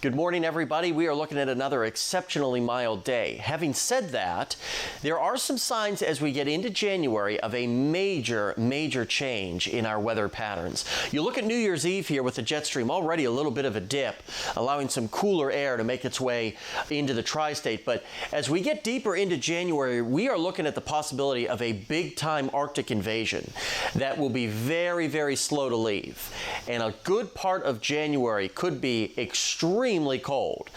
Good morning, everybody. We are looking at another exceptionally mild day. Having said that, there are some signs as we get into January of a major change in our weather patterns. You look at New Year's Eve here with the jet stream, already a little bit of a dip, allowing some cooler air to make its way into the tri-state. But as we get deeper into January, we are looking at the possibility of a big-time Arctic invasion that will be very slow to leave. And a good part of January could be extremely cold.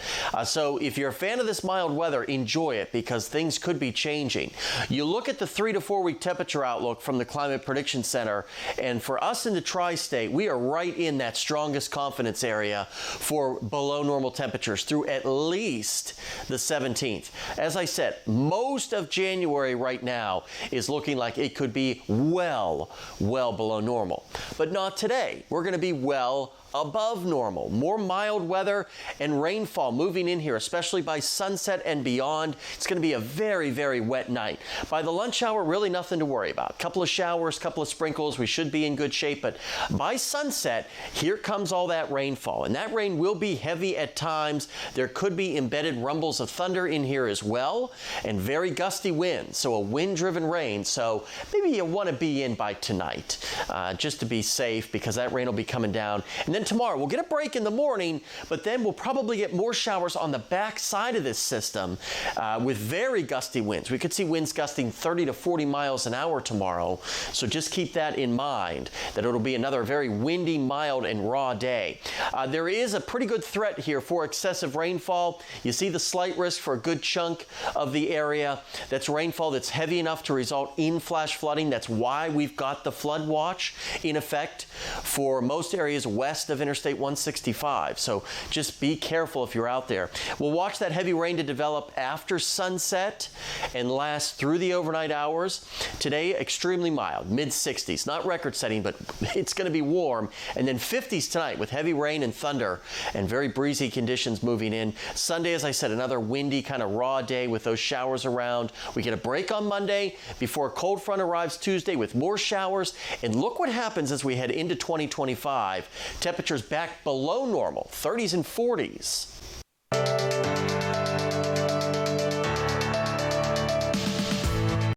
So if you're a fan of this mild weather, enjoy it because things could be changing. You look at the 3 to 4 week temperature outlook from the Climate Prediction Center, and for us in the tri-state, we are right in that strongest confidence area for below normal temperatures through at least the 17th. As I said, most of January right now is looking like it could be well below normal. But not today. We're going to be well above normal. More mild weather and rainfall moving in here, especially by sunset and beyond. It's going to be a very wet night. By the lunch hour, really nothing to worry about. Couple of showers, couple of sprinkles. We should be in good shape. But by sunset, here comes all that rainfall. And that rain will be heavy at times. There could be embedded rumbles of thunder in here as well. And very gusty winds. So a wind-driven rain. So maybe you want to be in by tonight just to be safe because that rain will be coming down. And then tomorrow, we'll get a break in the morning, but then we'll probably get more showers on the back side of this system with very gusty winds. We could see winds gusting 30 to 40 miles an hour tomorrow, so just keep that in mind, that it'll be another very windy, mild, and raw day. There is a pretty good threat here for excessive rainfall. You see the slight risk for a good chunk of the area. That's rainfall that's heavy enough to result in flash flooding. That's why we've got the flood watch in effect for most areas west of Interstate 165. So just be careful if you're out there. We'll watch that heavy rain to develop after sunset and last through the overnight hours. Today, extremely mild, mid-60s. Not record-setting, but it's going to be warm. And then 50s tonight with heavy rain and thunder and very breezy conditions moving in. Sunday, as I said, another windy, kind of raw day with those showers around. We get a break on Monday before a cold front arrives Tuesday with more showers. And look what happens as we head into 2025. Temperatures back below normal, 30s and 40s.